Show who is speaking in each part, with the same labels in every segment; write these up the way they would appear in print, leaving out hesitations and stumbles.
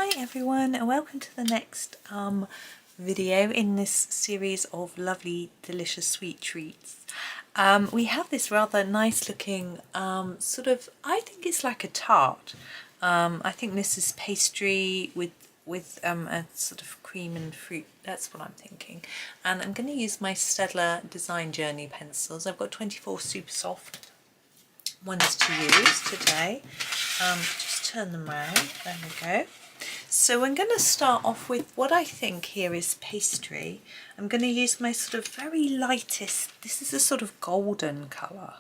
Speaker 1: Hi everyone, and welcome to the next video in this series of lovely delicious sweet treats. We have this rather nice looking sort of, I think it's like a tart. I think this is pastry with a sort of cream and fruit, that's what I'm thinking. And I'm going to use my Staedtler Design Journey pencils. I've got 24 super soft ones to use today. Just turn them around, there we go. So I'm going to start off with what I think here is pastry. I'm going to use my sort of very lightest, this is a sort of golden colour,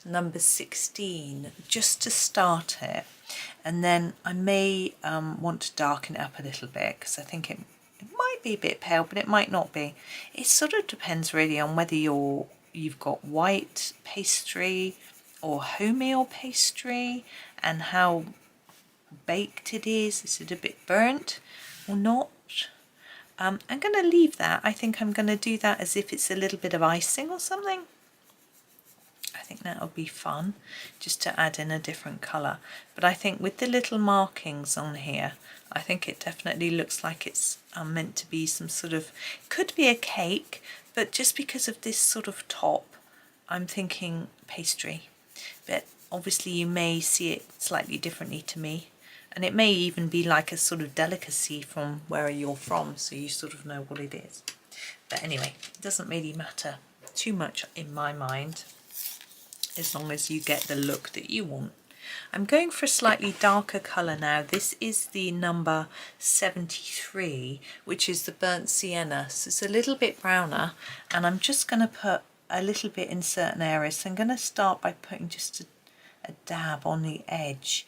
Speaker 1: number 16, just to start it. And then I may want to darken it up a little bit because I think it might be a bit pale, but it might not be. It sort of depends really on whether you've got white pastry or wholemeal pastry and how baked it is it a bit burnt or not. I'm going to leave that. I think I'm going to do that as if it's a little bit of icing or something. I think that would be fun just to add in a different colour, but I think with the little markings on here I think it definitely looks like it's meant to be some sort of, could be a cake, but just because of this sort of top I'm thinking pastry, but obviously you may see it slightly differently to me. And it may even be like a sort of delicacy from where you're from, so you sort of know what it is. But anyway, it doesn't really matter too much in my mind, as long as you get the look that you want. I'm going for a slightly darker colour now. This is the number 73, which is the burnt sienna. So it's a little bit browner, and I'm just going to put a little bit in certain areas. So I'm going to start by putting just a dab on the edge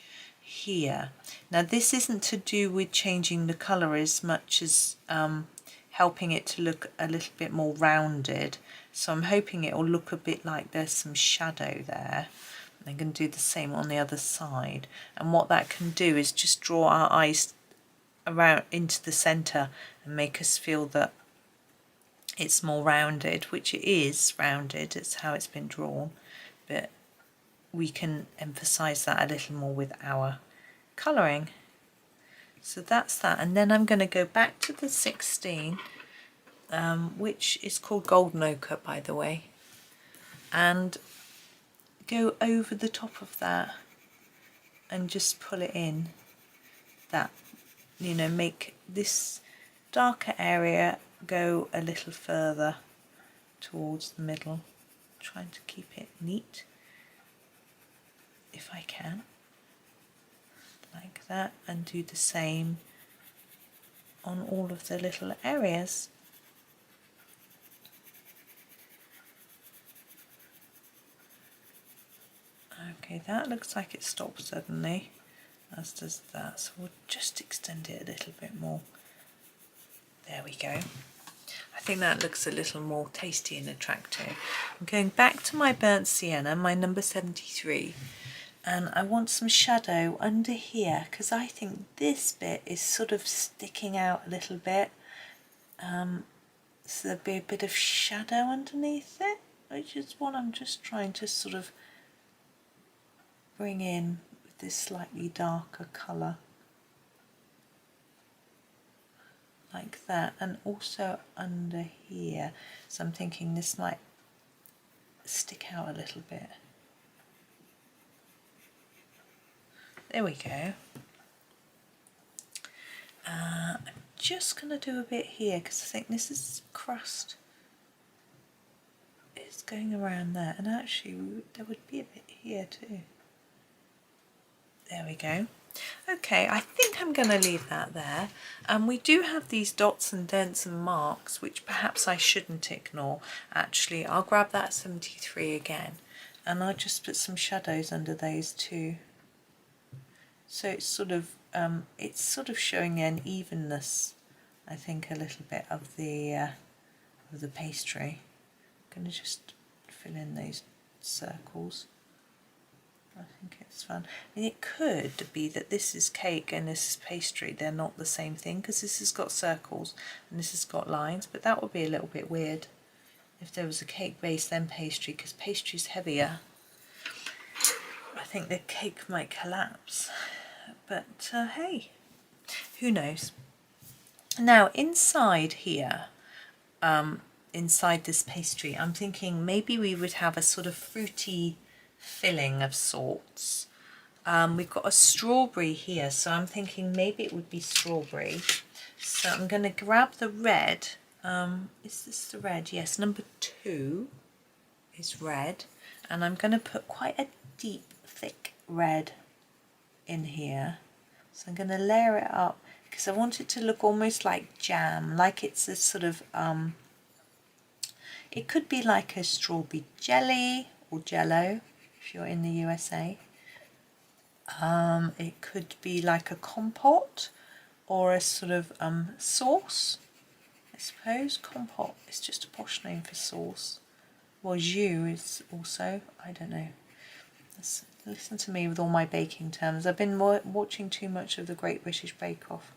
Speaker 1: here. Now this isn't to do with changing the colour as much as helping it to look a little bit more rounded, so I'm hoping it will look a bit like there's some shadow there. I'm going to do the same on the other side, and what that can do is just draw our eyes around into the centre and make us feel that it's more rounded, which it is rounded, it's how it's been drawn, but we can emphasize that a little more with our colouring. So that's that, and then I'm going to go back to the 16, which is called Golden Ochre, by the way, and go over the top of that and just pull it in. That, you know, make this darker area go a little further towards the middle, trying to keep it neat if I can, like that, and do the same on all of the little areas. Okay, that looks like it stopped suddenly, as does that, so we'll just extend it a little bit more. There we go. I think that looks a little more tasty and attractive. I'm going back to my burnt sienna, my number 73. And I want some shadow under here because I think this bit is sort of sticking out a little bit. So there'll be a bit of shadow underneath it, which is what I'm just trying to sort of bring in with this slightly darker colour. Like that, and also under here. So I'm thinking this might stick out a little bit. There we go. I'm just going to do a bit here because I think this is crust. It's going around there, and actually there would be a bit here too. There we go. Okay, I think I'm going to leave that there. We do have these dots and dents and marks, which perhaps I shouldn't ignore. Actually, I'll grab that 73 again, and I'll just put some shadows under those too. So it's sort of showing an evenness, I think, a little bit of the pastry. I'm going to just fill in those circles. I think it's fun. I mean, it could be that this is cake and this is pastry. They're not the same thing because this has got circles and this has got lines, but that would be a little bit weird if there was a cake base then pastry, because pastry's heavier. I think the cake might collapse, but hey, who knows. Now inside here, inside this pastry, I'm thinking maybe we would have a sort of fruity filling of sorts. We've got a strawberry here, so I'm thinking maybe it would be strawberry. So I'm going to grab the red. Is this the red? Yes, number 2 is red. And I'm going to put quite a deep, thick red in here. So I'm going to layer it up because I want it to look almost like jam, like it's a sort of, it could be like a strawberry jelly or jello if you're in the USA. It could be like a compote or a sort of sauce, I suppose. Compote is just a posh name for sauce. Well, jus is also, I don't know. Listen to me with all my baking terms. I've been watching too much of the Great British Bake Off,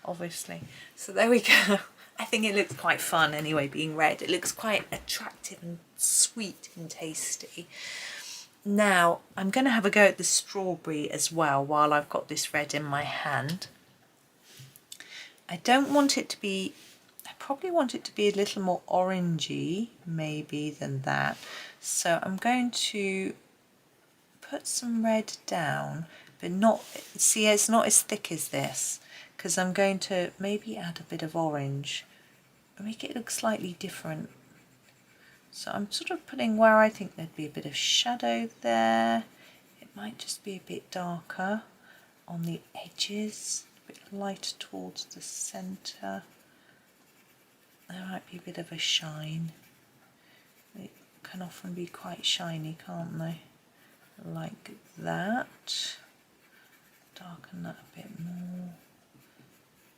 Speaker 1: obviously. So there we go. I think it looks quite fun anyway, being red. It looks quite attractive and sweet and tasty. Now, I'm going to have a go at the strawberry as well while I've got this red in my hand. I don't want it to be, I probably want it to be a little more orangey maybe than that. So I'm going to put some red down, but not, see, it's not as thick as this, because I'm going to maybe add a bit of orange and make it look slightly different. So I'm sort of putting where I think there'd be a bit of shadow there. It might just be a bit darker on the edges, a bit lighter towards the centre. There might be a bit of a shine. They can often be quite shiny, can't they? Like that. Darken that a bit more.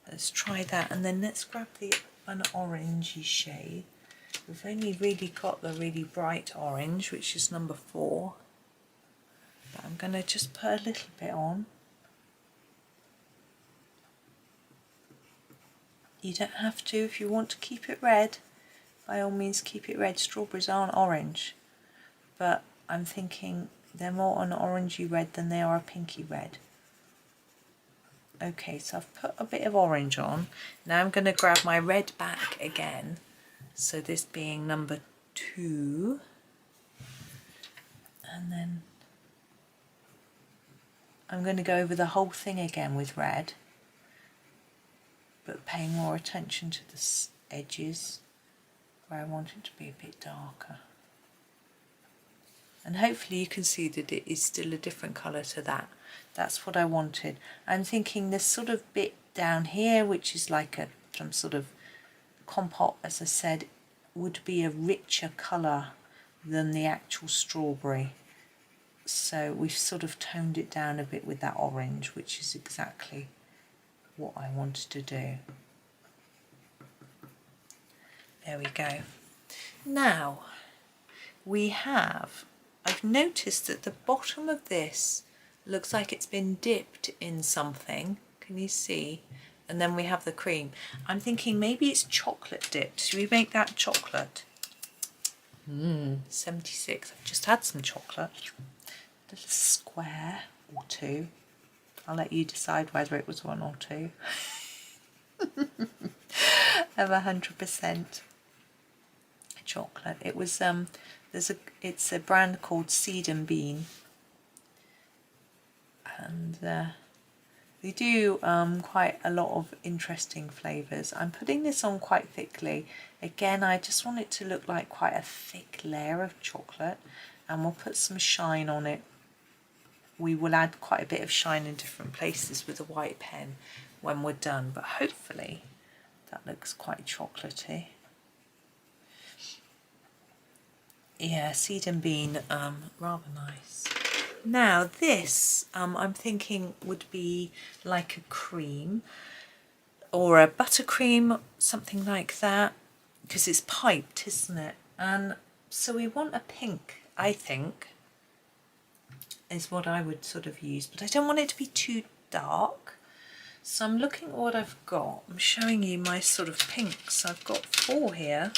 Speaker 1: Let's try that, and then let's grab an orangey shade. We've only really got the really bright orange, which is number 4. But I'm going to just put a little bit on. You don't have to. If you want to keep it red, by all means keep it red. Strawberries aren't orange, but I'm thinking they're more an orangey red than they are a pinky red. Okay, so I've put a bit of orange on. Now I'm going to grab my red back again. So this being number 2. And then I'm going to go over the whole thing again with red, but paying more attention to the edges where I want it to be a bit darker. And hopefully you can see that it is still a different colour to that. That's what I wanted. I'm thinking this sort of bit down here, which is like some sort of compote, as I said, would be a richer colour than the actual strawberry. So we've sort of toned it down a bit with that orange, which is exactly what I wanted to do. There we go. Now we have, I've noticed that the bottom of this looks like it's been dipped in something. Can you see? And then we have the cream. I'm thinking maybe it's chocolate dipped. Should we make that chocolate? 76. I've just had some chocolate. A little square or 2. I'll let you decide whether it was 1 or 2. Of 100% chocolate. It was it's a brand called Seed and Bean, and they do quite a lot of interesting flavours. I'm putting this on quite thickly. Again, I just want it to look like quite a thick layer of chocolate, and we'll put some shine on it. We will add quite a bit of shine in different places with a white pen when we're done, but hopefully that looks quite chocolatey. Yeah, Seed and Bean, rather nice. Now this, I'm thinking would be like a cream or a buttercream, something like that, because it's piped, isn't it? And so we want a pink, I think, is what I would sort of use, but I don't want it to be too dark. So I'm looking at what I've got. I'm showing you my sort of pinks. I've got 4 here.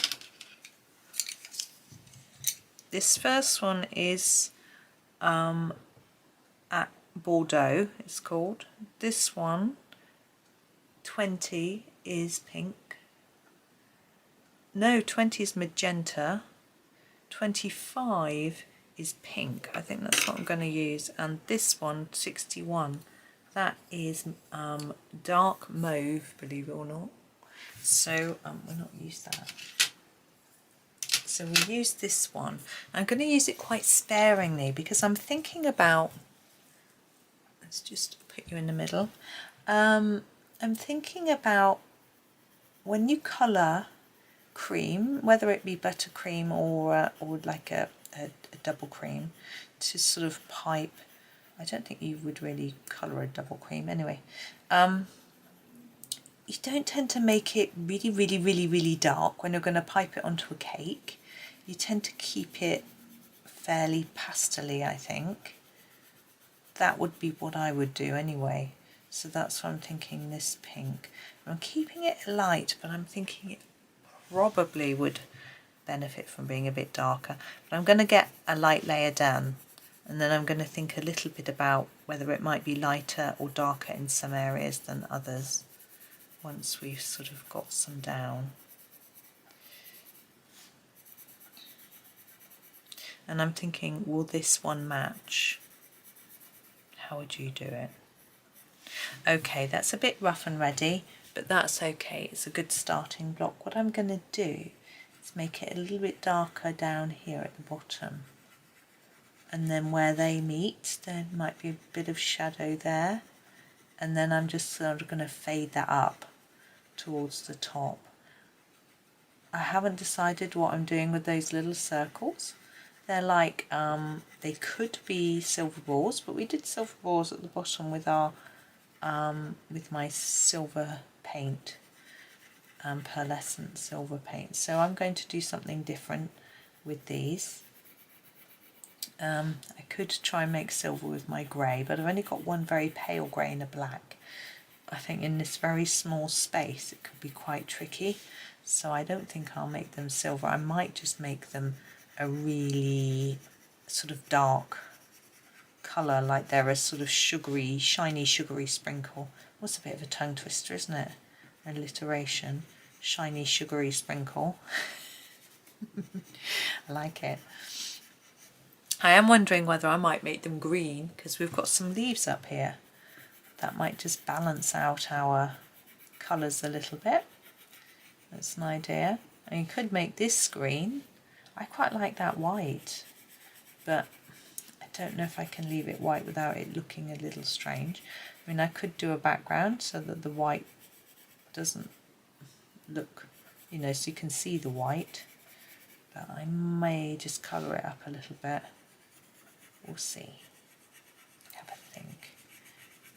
Speaker 1: This first one is at Bordeaux, it's called. This one 20 is pink. No, 20 is magenta. 25 is pink. I think that's what I'm going to use. And this one, 61, that is dark mauve, believe it or not. So we'll not use that. So we'll use this one. I'm going to use it quite sparingly because I'm thinking about, let's just put you in the middle. I'm thinking about when you colour cream, whether it be buttercream or like a double cream, to sort of pipe. I don't think you would really colour a double cream anyway. You don't tend to make it really dark when you're going to pipe it onto a cake. You tend to keep it fairly pastel-y, I think. That would be what I would do anyway. So that's what I'm thinking, this pink. I'm keeping it light, but I'm thinking it probably would benefit from being a bit darker. But I'm going to get a light layer down, and then I'm going to think a little bit about whether it might be lighter or darker in some areas than others once we've sort of got some down. And I'm thinking, will this one match? How would you do it? Okay, that's a bit rough and ready, but that's okay. It's a good starting block. What I'm going to do is make it a little bit darker down here at the bottom. And then where they meet, there might be a bit of shadow there. And then I'm just sort of going to fade that up towards the top. I haven't decided what I'm doing with those little circles. They're like, they could be silver balls, but we did silver balls at the bottom with our, with my silver paint, pearlescent silver paint. So I'm going to do something different with these. I could try and make silver with my grey, but I've only got one very pale grey and a black. I think in this very small space it could be quite tricky, so I don't think I'll make them silver. I might just make them a really sort of dark colour, like they're a sort of sugary, shiny sugary sprinkle. What's a bit of a tongue twister, isn't it? Alliteration. Shiny sugary sprinkle. I like it. I am wondering whether I might make them green, because we've got some leaves up here. That might just balance out our colours a little bit. That's an idea. And you could make this green. I quite like that white, but I don't know if I can leave it white without it looking a little strange. I mean, I could do a background so that the white doesn't look, you know, so you can see the white, but I may just colour it up a little bit. We'll see. Have a think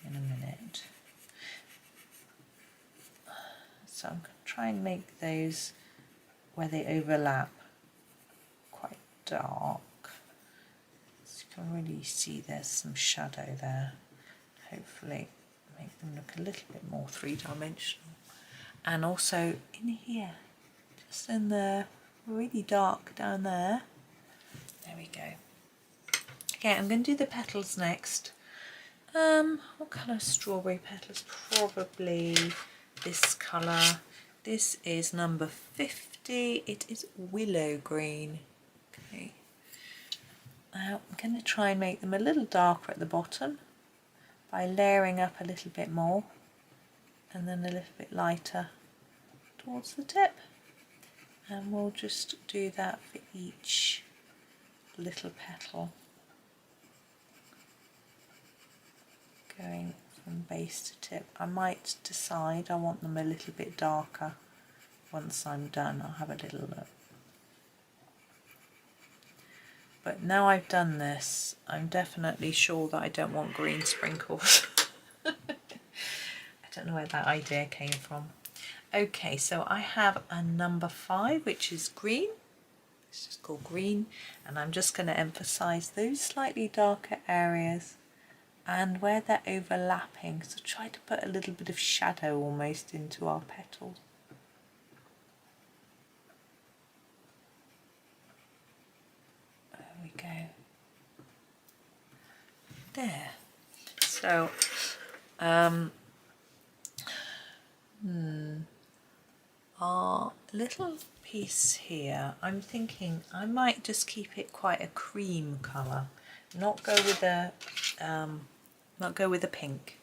Speaker 1: in a minute. So I'm going to try and make those where they overlap quite dark. So you can really see there's some shadow there. Hopefully make them look a little bit more three-dimensional. And also in here, just in there, really dark down there. There we go. Okay, I'm going to do the petals next. What colour strawberry petals? Probably this colour. This is number 50. It is willow green. Okay. Now I'm going to try and make them a little darker at the bottom by layering up a little bit more and then a little bit lighter towards the tip. And we'll just do that for each little petal, going from base to tip. I might decide I want them a little bit darker. Once I'm done, I'll have a little look. But now I've done this, I'm definitely sure that I don't want green sprinkles. I don't know where that idea came from. Okay, so I have a number 5, which is green. It's just called green, and I'm just going to emphasize those slightly darker areas and where they're overlapping, so try to put a little bit of shadow almost into our petals. There we go. There. So little piece here, I'm thinking I might just keep it quite a cream colour, not go with a pink.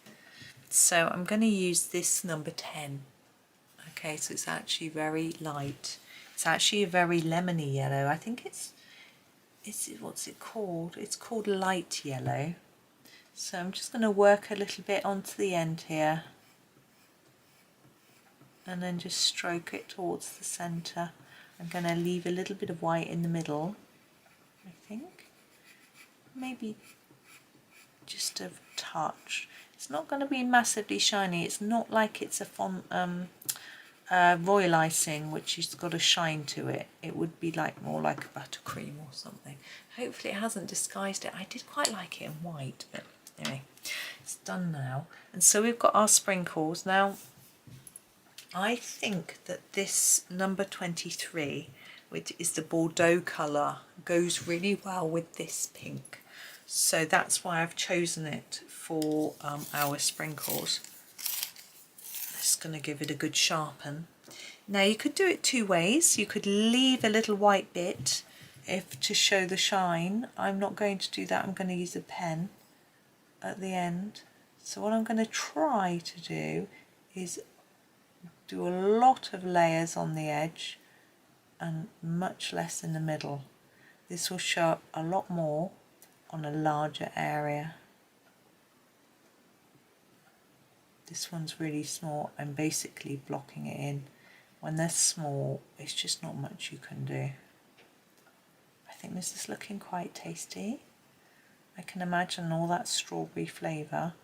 Speaker 1: So I'm going to use this number 10. Okay, so it's actually very light. It's actually a very lemony yellow. I think it's what's it called? It's called light yellow. So I'm just going to work a little bit onto the end here, and then just stroke it towards the centre. I'm going to leave a little bit of white in the middle, I think. Maybe just a touch. It's not going to be massively shiny. It's not like it's a royal icing which has got a shine to it. It would be like more like a buttercream or something. Hopefully it hasn't disguised it. I did quite like it in white, but anyway, it's done now. And so we've got our sprinkles. Now I think that this number 23, which is the Bordeaux colour, goes really well with this pink. So that's why I've chosen it for our sprinkles. Just going to give it a good sharpen. Now you could do it two ways. You could leave a little white bit to show the shine. I'm not going to do that. I'm going to use a pen at the end. So what I'm going to try to do is do a lot of layers on the edge and much less in the middle. This will show up a lot more on a larger area. This one's really small. I'm basically blocking it in. When they're small, it's just not much you can do. I think this is looking quite tasty. I can imagine all that strawberry flavour.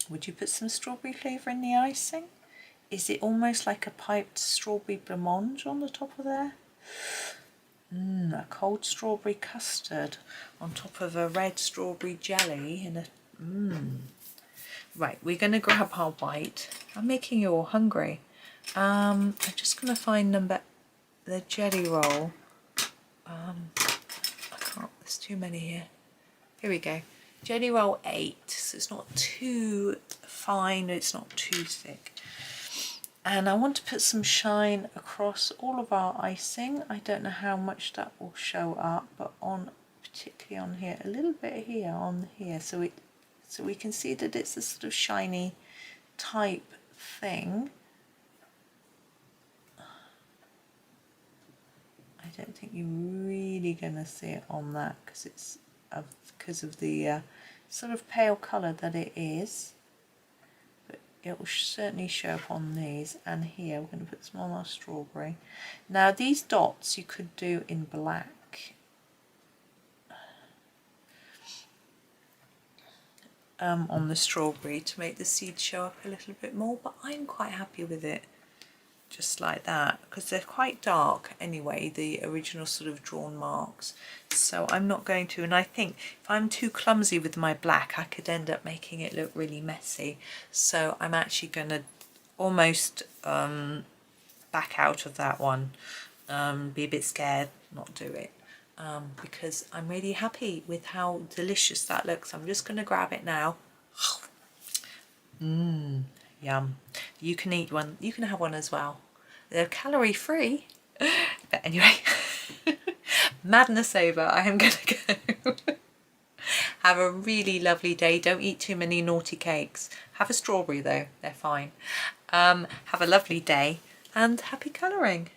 Speaker 1: Would you put some strawberry flavour in the icing? Is it almost like a piped strawberry blancmange on the top of there? A cold strawberry custard on top of a red strawberry jelly and a Right, we're going to grab our white. I'm making you all hungry. I'm just going to find the Gellyroll. I can't, there's too many here. Here we go. Gellyroll 8, so it's not too fine, it's not too thick. And I want to put some shine across all of our icing. I don't know how much that will show up, but particularly on here, a little bit here, on here, so we can see that it's a sort of shiny type thing. I don't think you're really going to see it on that because of the sort of pale colour that it is. But it will certainly show up on these, and here we're going to put some on our strawberry. Now these dots you could do in black. On the strawberry to make the seeds show up a little bit more, but I'm quite happy with it just like that because they're quite dark anyway, the original sort of drawn marks. So I'm not going to, and I think if I'm too clumsy with my black I could end up making it look really messy. So I'm actually going to almost back out of that one, be a bit scared, not do it. Because I'm really happy with how delicious that looks. I'm just going to grab it now. Yum. You can eat one. You can have one as well. They're calorie free. But anyway, madness over. I am going to go. Have a really lovely day. Don't eat too many naughty cakes. Have a strawberry though. They're fine. Have a lovely day and happy colouring.